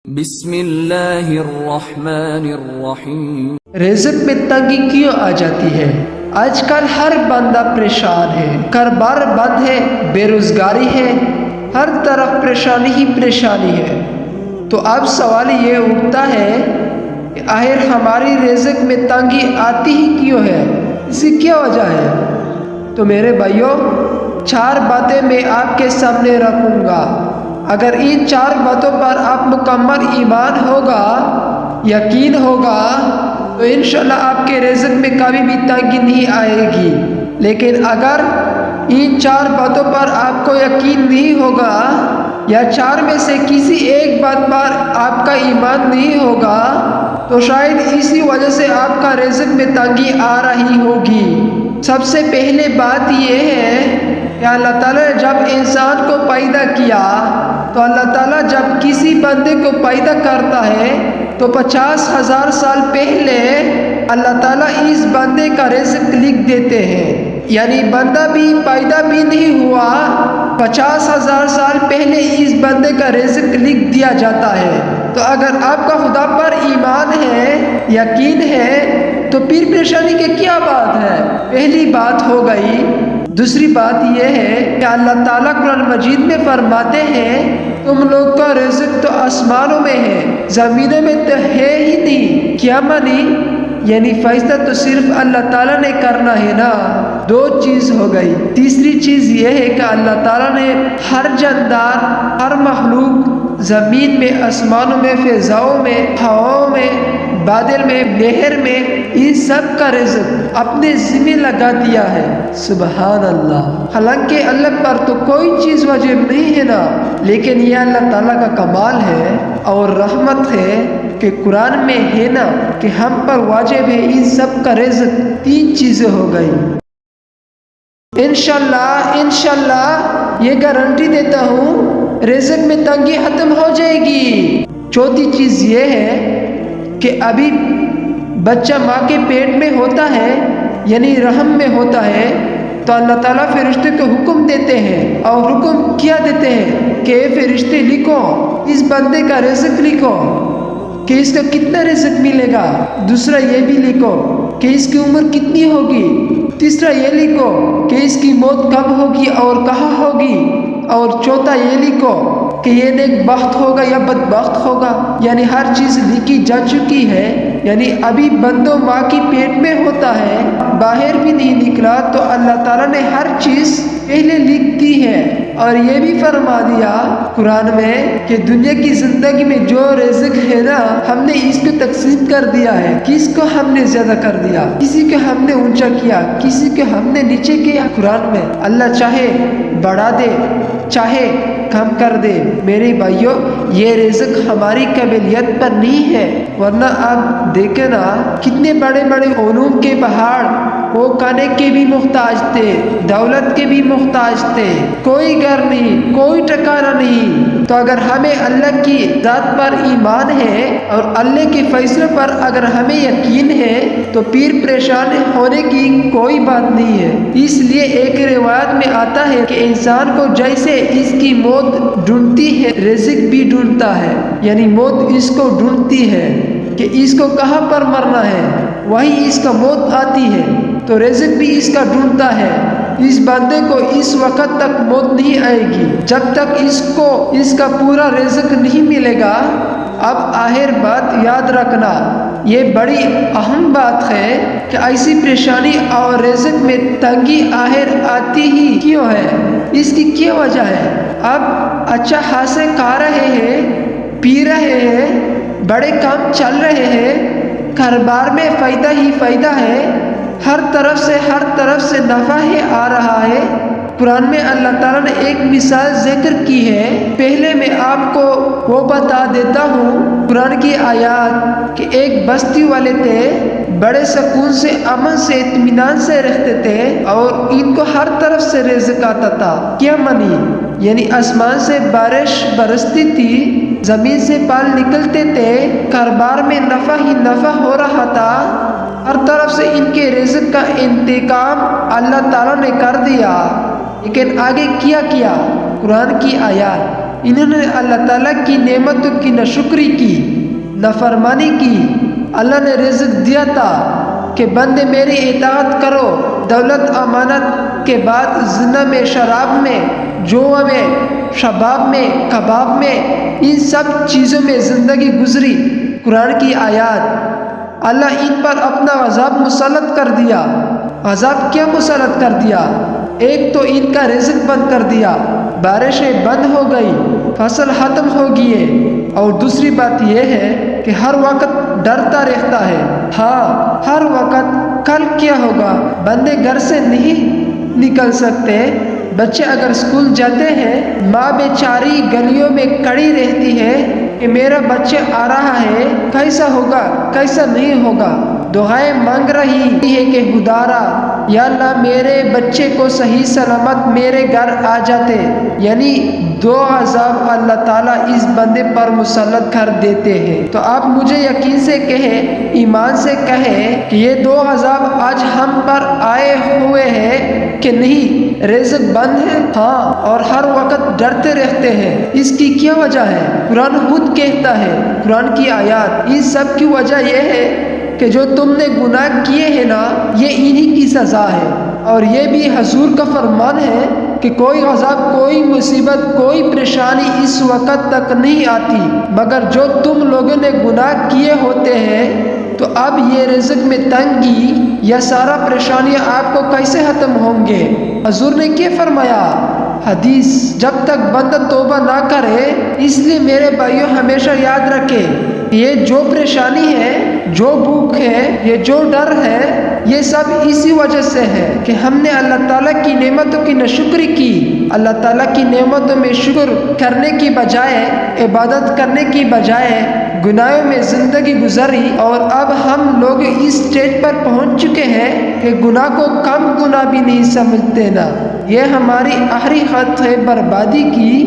بسم اللہ الرحمن الرحیم۔ رزق میں تنگی کیوں آ جاتی ہے؟ آج کل ہر بندہ پریشان ہے، کاروبار بند ہے، بے روزگاری ہے، ہر طرف پریشانی ہی پریشانی ہے۔ تو اب سوال یہ اٹھتا ہے کہ آخر ہماری رزق میں تنگی آتی ہی کیوں ہے؟ اس کی کیا وجہ ہے؟ تو میرے بھائیوں، 4 باتیں میں آپ کے سامنے رکھوں گا۔ اگر ان 4 باتوں پر آپ مکمل ایمان ہوگا، یقین ہوگا، تو انشاءاللہ آپ کے رزق میں کبھی بھی تنگی نہیں آئے گی۔ لیکن اگر ان 4 باتوں پر آپ کو یقین نہیں ہوگا یا 4 میں سے کسی ایک بات پر آپ کا ایمان نہیں ہوگا تو شاید اسی وجہ سے آپ کا رزق میں تنگی آ رہی ہوگی۔ سب سے پہلے بات یہ ہے کہ اللہ تعالیٰ نے جب انسان کو پیدا کیا تو اللہ تعالیٰ جب کسی بندے کو پیدا کرتا ہے تو 50,000 سال پہلے اللہ تعالیٰ اس بندے کا رزق لکھ دیتے ہیں۔ یعنی بندہ بھی پیدا بھی نہیں ہوا، 50,000 سال پہلے اس بندے کا رزق لکھ دیا جاتا ہے۔ تو اگر آپ کا خدا پر ایمان ہے، یقین ہے، تو پھر پریشانی کی کیا بات ہے؟ پہلی بات ہو گئی۔ دوسری بات یہ ہے کہ اللہ تعالیٰ قرآن مجید میں فرماتے ہیں تم لوگ کا رزق تو آسمانوں میں ہے، زمینوں میں تو ہے ہی نہیں۔ کیا مانی؟ یعنی فیصلہ تو صرف اللہ تعالیٰ نے کرنا ہے نا۔ 2 چیز ہو گئی۔ تیسری چیز یہ ہے کہ اللہ تعالیٰ نے ہر جاندار، ہر مخلوق، زمین میں، آسمانوں میں، فضاؤں میں، ہواؤں میں، بادل میں، نہر میں، ان سب کا رزق اپنے ذمہ لگا دیا ہے۔ سبحان اللہ۔ حالانکہ اللہ پر تو کوئی چیز واجب نہیں ہے نا، لیکن یہ اللہ تعالیٰ کا کمال ہے اور رحمت ہے کہ قرآن میں ہے نا کہ ہم پر واجب ہے ان سب کا رزق۔ 3 چیزیں ہو گئی۔ انشاءاللہ یہ گارنٹی دیتا ہوں رزق میں تنگی ختم ہو جائے گی۔ چوتھی چیز یہ ہے کہ ابھی بچہ ماں کے پیٹ میں ہوتا ہے، یعنی رحم میں ہوتا ہے، تو اللہ تعالیٰ فرشتے کو حکم دیتے ہیں، اور حکم کیا دیتے ہیں کہ اے فرشتے لکھو اس بندے کا رزق، لکھو کہ اس کا کتنا رزق ملے گا۔ دوسرا یہ بھی لکھو کہ اس کی عمر کتنی ہوگی۔ تیسرا یہ لکھو کہ اس کی موت کب ہوگی اور کہاں ہوگی۔ اور چوتھا یہ لکھو کہ یہ نیک بخت ہوگا یا بدبخت ہوگا۔ یعنی ہر چیز لکھی جا چکی ہے۔ یعنی ابھی بندوں ماں کی پیٹ میں ہوتا ہے، باہر بھی نہیں نکلا، تو اللہ تعالیٰ نے ہر چیز پہلے لکھ دی ہے۔ اور یہ بھی فرما دیا قرآن میں کہ دنیا کی زندگی میں جو رزق ہے نا، ہم نے اس کو تقسیم کر دیا ہے۔ کس کو ہم نے زیادہ کر دیا، کسی کو ہم نے اونچا کیا، کسی کو ہم نے نیچے کیا۔ قرآن میں اللہ چاہے بڑھا دے، چاہے کم کر دے۔ میرے بھائیوں، یہ رزق ہماری قابلیت پر نہیں ہے، ورنہ آپ دیکھیں نا کتنے بڑے بڑے علوم کے پہاڑ وہ کھانے کے بھی محتاج تھے، دولت کے بھی محتاج تھے، کوئی گھر نہیں، کوئی ٹھکانہ نہیں۔ تو اگر ہمیں اللہ کی ذات پر ایمان ہے اور اللہ کے فیصلے پر اگر ہمیں یقین ہے تو پھر پریشان ہونے کی کوئی بات نہیں ہے۔ اس لیے ایک روایت میں آتا ہے کہ انسان کو جیسے اس کی موت ڈھونڈتی ہے، رزق بھی ڈھونڈتا ہے۔ یعنی موت اس کو ڈھونڈتی ہے کہ اس کو کہاں پر مرنا ہے، وہی اس کا موت آتی ہے، تو رزق بھی اس کا ڈھونڈتا ہے۔ اس بندے کو اس وقت تک موت نہیں آئے گی جب تک اس کو اس کا پورا رزق نہیں ملے گا۔ اب آخر بات یاد رکھنا، یہ بڑی اہم بات ہے کہ ایسی پریشانی اور رزق میں تنگی آخر آتی ہی کیوں ہے، اس کی کیا وجہ ہے؟ اب اچھا خاصے کھا رہے ہیں، پی رہے ہیں، بڑے کام چل رہے ہیں، کاروبار میں فائدہ ہی فائدہ ہے، ہر طرف سے نفع ہی آ رہا ہے۔ قرآن میں اللہ تعالیٰ نے ایک مثال ذکر کی ہے، پہلے میں آپ کو وہ بتا دیتا ہوں قرآن کی آیات، کہ ایک بستی والے تھے، بڑے سکون سے، امن سے، اطمینان سے رہتے تھے، اور ان کو ہر طرف سے رزق آتا تھا۔ کیا منی؟ یعنی آسمان سے بارش برستی تھی، زمین سے پھل نکلتے تھے، کاروبار میں نفع ہی نفع ہو رہا تھا، ہر طرف سے ان کے رزق کا انتظام اللہ تعالیٰ نے کر دیا۔ لیکن آگے کیا قرآن کی آیات انہوں نے اللہ تعالیٰ کی نعمتوں کی ناشکری کی، نافرمانی کی۔ اللہ نے رزق دیا تھا کہ بندے میری اطاعت کرو، دولت امانت کے بعد زنا میں، شراب میں، جوا میں، شباب میں، کباب میں، ان سب چیزوں میں زندگی گزری۔ قرآن کی آیات، اللہ ان پر اپنا عذاب مسلط کر دیا۔ عذاب کیا مسلط کر دیا؟ ایک تو ان کا رزق بند کر دیا، بارشیں بند ہو گئی، فصل ختم ہو گئی، اور دوسری بات یہ ہے کہ ہر وقت ڈرتا رہتا ہے۔ ہاں، ہر وقت کل کیا ہوگا۔ بندے گھر سے نہیں نکل سکتے۔ بچے اگر اسکول جاتے ہیں، ماں بیچاری گلیوں میں کھڑی رہتی ہے کہ میرا بچہ آ رہا ہے، کیسا ہوگا، کیسا نہیں ہوگا۔ دعائیں مانگ رہی ہے کہ خدارا یا اللہ میرے بچے کو صحیح سلامت میرے گھر آ جاتے، یعنی دو عذاب اللہ تعالیٰ اس بندے پر مسلط کر دیتے ہیں۔ تو آپ مجھے یقین سے کہیں، ایمان سے کہیں کہ یہ دو عذاب آج ہم پر آئے ہوئے ہیں کہ نہیں؟ رزق بند ہے، ہاں، اور ہر وقت ڈرتے رہتے ہیں۔ اس کی کیا وجہ ہے؟ قرآن خود کہتا ہے، قرآن کی آیات، اس سب کی وجہ یہ ہے کہ جو تم نے گناہ کیے ہیں نا، یہ انہی کی سزا ہے۔ اور یہ بھی حضور کا فرمان ہے کہ کوئی عذاب، کوئی مصیبت، کوئی پریشانی اس وقت تک نہیں آتی مگر جو تم لوگوں نے گناہ کیے ہوتے ہیں۔ تو اب یہ رزق میں تنگی یا سارا پریشانیاں آپ کو کیسے ختم ہوں گے؟ حضور نے کیا فرمایا؟ حدیث، جب تک بندہ توبہ نہ کرے، اس لیے میرے بھائیوں ہمیشہ یاد رکھے، یہ جو پریشانی ہے، جو بھوک ہے، یہ جو ڈر ہے، یہ سب اسی وجہ سے ہے کہ ہم نے اللہ تعالیٰ کی نعمتوں کی ناشکری کی۔ اللہ تعالیٰ کی نعمتوں میں شکر کرنے کی بجائے، عبادت کرنے کی بجائے گناہوں میں زندگی گزاری، اور اب ہم لوگ اس سٹیج پر پہنچ چکے ہیں کہ گناہ کو کم گناہ بھی نہیں سمجھتے نا۔ یہ ہماری آخری خط ہے بربادی کی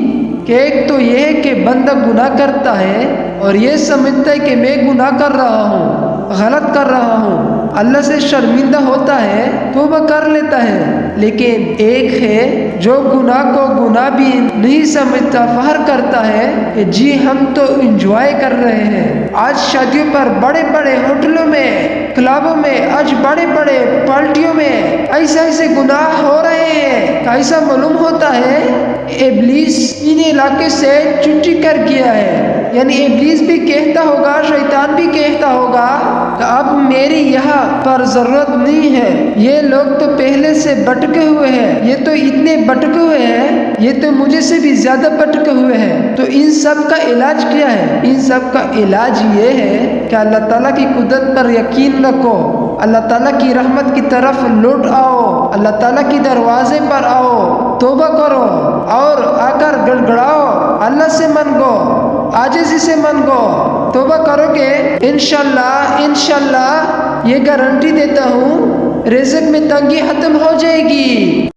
کہ ایک تو یہ ہے کہ بندہ گناہ کرتا ہے اور یہ سمجھتا ہے کہ میں گناہ کر رہا ہوں، غلط کر رہا ہوں، اللہ سے شرمندہ ہوتا ہے، توبہ کر لیتا ہے۔ لیکن ایک ہے جو گناہ کو گناہ بھی نہیں سمجھتا، فخر کرتا ہے کہ جی ہم تو انجوائے کر رہے ہیں۔ آج شادیوں پر، بڑے بڑے ہوٹلوں میں، کلبوں میں، آج بڑے بڑے پارٹیوں میں ایسے گناہ ہو رہے ہیں۔ کیسا معلوم ہوتا ہے؟ ابلیس ان علاقے سے چھٹی کر گیا ہے، یعنی ابلیس بھی کہتا ہوگا، شیطان بھی کہتا ہوگا کہ اب میری یہاں پر ضرورت نہیں ہے، یہ لوگ تو پہلے سے بٹکے ہوئے ہیں، یہ تو اتنے بٹکے ہوئے ہیں، یہ تو مجھے سے بھی زیادہ بٹکے ہوئے ہیں۔ تو ان سب کا علاج کیا ہے؟ ان سب کا علاج یہ ہے کہ اللہ تعالیٰ کی قدرت پر یقین رکھو، اللہ تعالیٰ کی رحمت کی طرف لوٹ آؤ، اللہ تعالیٰ کی دروازے پر آؤ، توبہ کرو اور آ کر گڑگڑاؤ، اللہ سے منگو، عاجزی سے منگو۔ توبہ کرو گے انشاءاللہ یہ گارنٹی دیتا ہوں، رزق میں تنگی ختم ہو جائے گی۔